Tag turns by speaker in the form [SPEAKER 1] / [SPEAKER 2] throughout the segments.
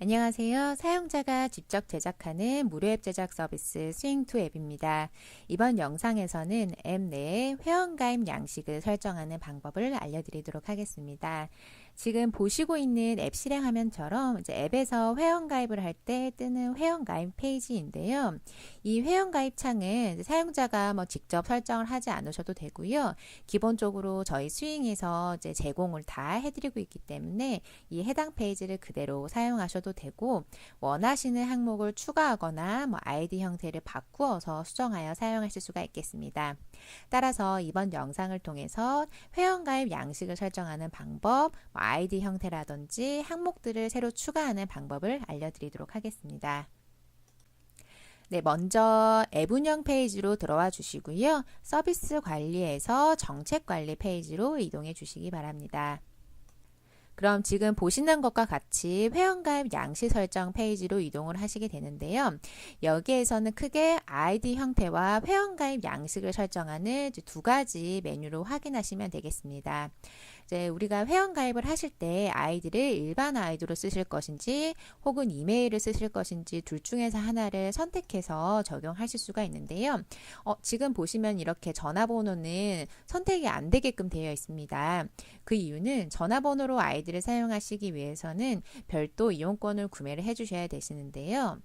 [SPEAKER 1] 안녕하세요. 사용자가 직접 제작하는 무료 앱 제작 서비스 스윙2 앱입니다. 이번 영상에서는 앱 내에 회원가입 양식을 설정하는 방법을 알려드리도록 하겠습니다. 지금 보시고 있는 앱 실행 화면처럼 이제 앱에서 회원가입을 할 때 뜨는 회원가입 페이지인데요. 이 회원가입 창은 사용자가 직접 설정을 하지 않으셔도 되고요. 기본적으로 저희 스윙에서 이제 제공을 다 해드리고 있기 때문에 이 해당 페이지를 그대로 사용하셔도 되고, 원하시는 항목을 추가하거나 아이디 형태를 바꾸어서 수정하여 사용하실 수가 있겠습니다. 따라서 이번 영상을 통해서 회원가입 양식을 설정하는 방법, 아이디 형태라든지 항목들을 새로 추가하는 방법을 알려드리도록 하겠습니다. 네, 먼저 앱 운영 페이지로 들어와 주시고요. 서비스 관리에서 정책 관리 페이지로 이동해 주시기 바랍니다. 그럼 지금 보시는 것과 같이 회원가입 양식 설정 페이지로 이동을 하시게 되는데요. 여기에서는 크게 아이디 형태와 회원가입 양식을 설정하는 두 가지 메뉴로 확인하시면 되겠습니다. 이제 우리가 회원가입을 하실 때 아이디를 일반 아이디로 쓰실 것인지 혹은 이메일을 쓰실 것인지 둘 중에서 하나를 선택해서 적용하실 수가 있는데요. 지금 보시면 이렇게 전화번호는 선택이 안 되게끔 되어 있습니다. 그 이유는 전화번호로 아이디를 사용하시기 위해서는 별도 이용권을 구매를 해주셔야 되시는데요.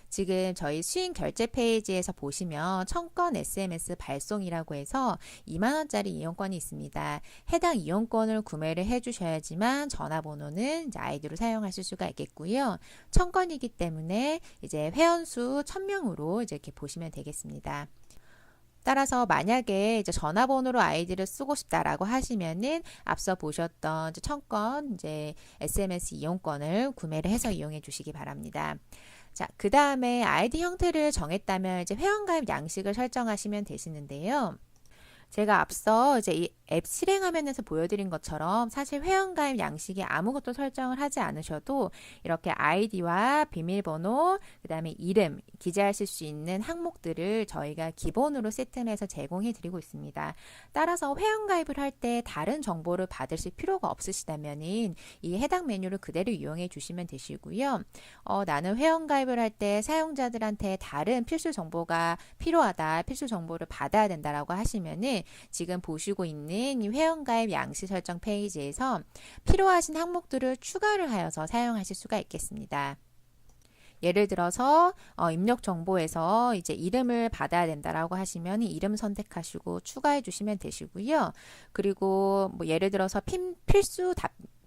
[SPEAKER 1] 지금 저희 스윙 결제 페이지에서 보시면 청건 SMS 발송이라고 해서 2만원짜리 이용권이 있습니다. 해당 이용권을 구매를 해주셔야지만 전화번호는 이제 아이디로 사용하실 수가 있겠고요. 청건이기 때문에 이제 회원수 1000명으로 이제 이렇게 보시면 되겠습니다. 따라서 만약에 이제 전화번호로 아이디를 쓰고 싶다라고 하시면은 앞서 보셨던 청건 이제 SMS 이용권을 구매를 해서 이용해 주시기 바랍니다. 자, 그 다음에 아이디 형태를 정했다면 이제 회원가입 양식을 설정하시면 되시는데요. 제가 앞서 이제 이 앱 실행 화면에서 보여드린 것처럼 사실 회원가입 양식에 아무것도 설정을 하지 않으셔도 이렇게 아이디와 비밀번호, 그 다음에 이름, 기재하실 수 있는 항목들을 저희가 기본으로 세팅해서 제공해 드리고 있습니다. 따라서 회원가입을 할 때 다른 정보를 받으실 필요가 없으시다면은 이 해당 메뉴를 그대로 이용해 주시면 되시고요. 나는 회원가입을 할 때 사용자들한테 다른 필수 정보가 필요하다, 필수 정보를 받아야 된다라고 하시면은 지금 보시고 있는 이 회원가입 양식 설정 페이지에서 필요하신 항목들을 추가를 하여서 사용하실 수가 있겠습니다. 예를 들어서 입력 정보에서 이제 이름을 받아야 된다라고 하시면 이름 선택하시고 추가해 주시면 되시고요. 그리고 예를 들어서 필수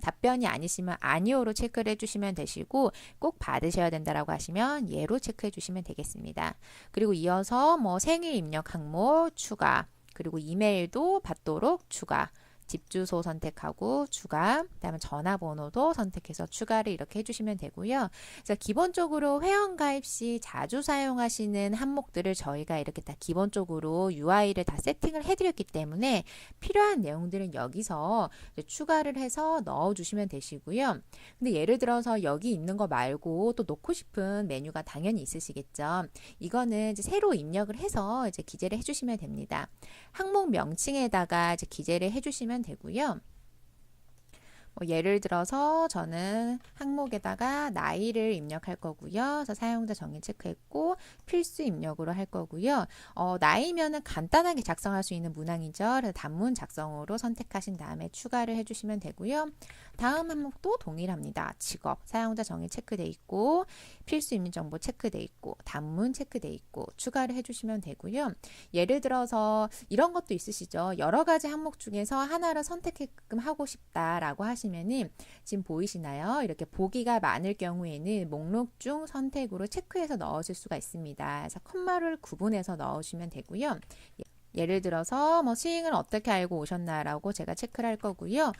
[SPEAKER 1] 답변이 아니시면 아니오로 체크를 해주시면 되시고, 꼭 받으셔야 된다라고 하시면 예로 체크해 주시면 되겠습니다. 그리고 이어서 생일 입력 항목 추가, 그리고 이메일도 받도록 추가, 집 주소 선택하고 추가, 그다음에 전화번호도 선택해서 추가를 이렇게 해주시면 되고요. 그래서 기본적으로 회원가입 시 자주 사용하시는 항목들을 저희가 이렇게 다 기본적으로 UI를 다 세팅을 해드렸기 때문에 필요한 내용들은 여기서 추가를 해서 넣어주시면 되시고요. 근데 예를 들어서 여기 있는 거 말고 또 넣고 싶은 메뉴가 당연히 있으시겠죠. 이거는 이제 새로 입력을 해서 이제 기재를 해주시면 됩니다. 항목 명칭에다가 이제 기재를 해주시면 되고요. 예를 들어서 저는 항목에다가 나이를 입력할 거고요. 그래서 사용자 정의 체크했고 필수 입력으로 할 거고요. 나이면은 간단하게 작성할 수 있는 문항이죠. 그래서 단문 작성으로 선택하신 다음에 추가를 해주시면 되고요. 다음 항목도 동일합니다. 직업, 사용자 정의 체크돼 있고 필수 입력 정보 체크돼 있고 단문 체크돼 있고 추가를 해주시면 되고요. 예를 들어서 이런 것도 있으시죠. 여러 가지 항목 중에서 하나를 선택하게끔 하고 싶다라고 하시면은 지금 보이시나요? 이렇게 보기가 많을 경우에는 목록 중 선택으로 체크해서 넣으실 수가 있습니다. 그래서 콤마를 구분해서 넣으시면 되고요. 예를 들어서 스윙을 어떻게 알고 오셨나라고 제가 체크를 할 거고요.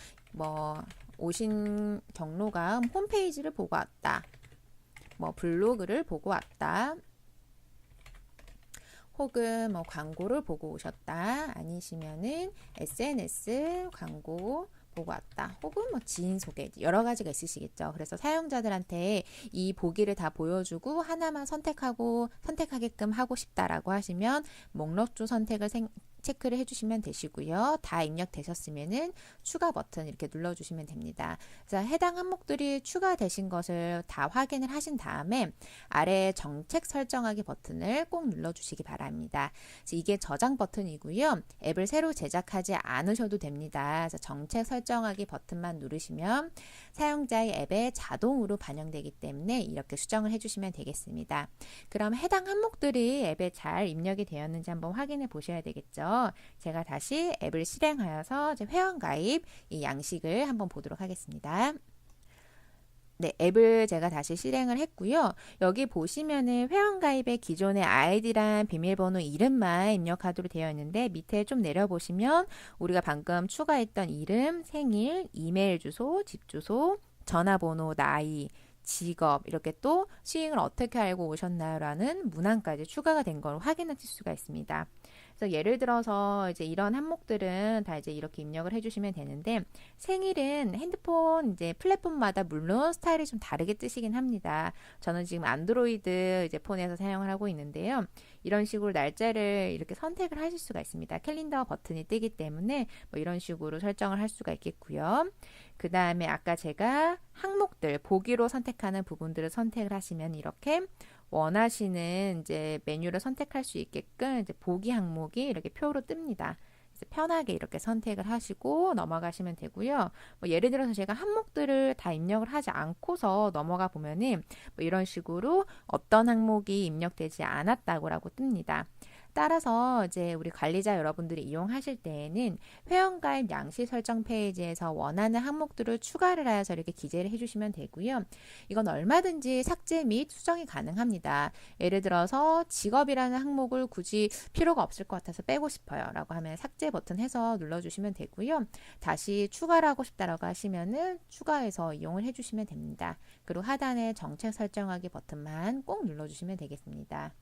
[SPEAKER 1] 오신 경로가 홈페이지를 보고 왔다. 블로그를 보고 왔다. 혹은 광고를 보고 오셨다. 아니시면은 SNS 광고 보고 왔다. 혹은 지인 소개 여러 가지가 있으시겠죠. 그래서 사용자들한테 이 보기를 다 보여주고 하나만 선택하게끔 하고 싶다라고 하시면 목록 중 선택을 체크를 해주시면 되시고요. 다 입력되셨으면은 추가 버튼 이렇게 눌러주시면 됩니다. 그래서 해당 항목들이 추가되신 것을 다 확인을 하신 다음에 아래 정책 설정하기 버튼을 꼭 눌러주시기 바랍니다. 그래서 이게 저장 버튼이고요. 앱을 새로 제작하지 않으셔도 됩니다. 그래서 정책 설정하기 버튼만 누르시면 사용자의 앱에 자동으로 반영되기 때문에 이렇게 수정을 해주시면 되겠습니다. 그럼 해당 항목들이 앱에 잘 입력이 되었는지 한번 확인해 보셔야 되겠죠. 제가 다시 앱을 실행하여서 이제 회원가입 이 양식을 한번 보도록 하겠습니다. 네, 앱을 제가 다시 실행을 했고요. 여기 보시면은 회원가입의 기존의 아이디랑 비밀번호 이름만 입력하도록 되어 있는데 밑에 좀 내려보시면 우리가 방금 추가했던 이름, 생일, 이메일 주소, 집 주소, 전화번호, 나이, 직업 이렇게 또 스윙을 어떻게 알고 오셨나요? 라는 문항까지 추가가 된 걸 확인하실 수가 있습니다. 그래서 예를 들어서 이제 이런 항목들은 다 이제 이렇게 입력을 해주시면 되는데 생일은 핸드폰 이제 플랫폼마다 물론 스타일이 좀 다르게 뜨시긴 합니다. 저는 지금 안드로이드 이제 폰에서 사용을 하고 있는데요. 이런 식으로 날짜를 이렇게 선택을 하실 수가 있습니다. 캘린더 버튼이 뜨기 때문에 뭐 이런 식으로 설정을 할 수가 있겠고요. 그 다음에 아까 제가 항목들 보기로 선택하는 부분들을 선택을 하시면 이렇게 원하시는 이제 메뉴를 선택할 수 있게끔 이제 보기 항목이 이렇게 표로 뜹니다. 그래서 편하게 이렇게 선택을 하시고 넘어가시면 되고요. 뭐 예를 들어서 제가 항목들을 다 입력을 하지 않고서 넘어가 보면은 뭐 이런 식으로 어떤 항목이 입력되지 않았다고 뜹니다. 따라서 이제 우리 관리자 여러분들이 이용하실 때에는 회원가입 양식 설정 페이지에서 원하는 항목들을 추가를 하여서 이렇게 기재를 해주시면 되고요. 이건 얼마든지 삭제 및 수정이 가능합니다. 예를 들어서 직업이라는 항목을 굳이 필요가 없을 것 같아서 빼고 싶어요 라고 하면 삭제 버튼 해서 눌러주시면 되고요. 다시 추가를 하고 싶다라고 하시면은 추가해서 이용을 해주시면 됩니다. 그리고 하단에 정책 설정하기 버튼만 꼭 눌러주시면 되겠습니다.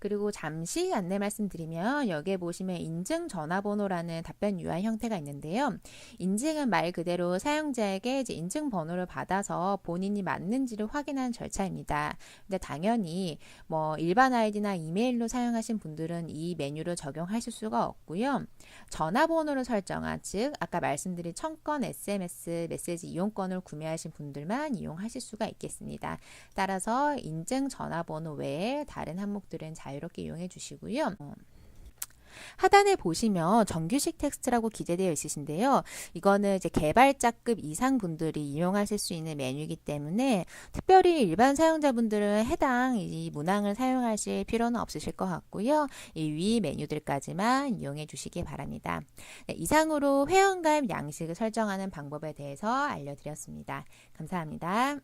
[SPEAKER 1] 그리고 잠시 안내 말씀드리면 여기에 보시면 인증 전화번호라는 답변 UI 형태가 있는데요. 인증은 말 그대로 사용자에게 이제 인증 번호를 받아서 본인이 맞는지를 확인하는 절차입니다. 근데 당연히 뭐 일반 아이디나 이메일로 사용하신 분들은 이 메뉴를 적용하실 수가 없고요. 전화번호를 설정한 즉 아까 말씀드린 청건 SMS 메시지 이용권을 구매하신 분들만 이용하실 수가 있겠습니다. 따라서 인증 전화번호 외에 다른 항목들은 자유롭게 이용해 주시고요. 하단에 보시면 정규식 텍스트라고 기재되어 있으신데요. 이거는 이제 개발자급 이상 분들이 이용하실 수 있는 메뉴이기 때문에 특별히 일반 사용자분들은 해당 이 문항을 사용하실 필요는 없으실 것 같고요. 이 위 메뉴들까지만 이용해 주시기 바랍니다. 네, 이상으로 회원가입 양식을 설정하는 방법에 대해서 알려드렸습니다. 감사합니다.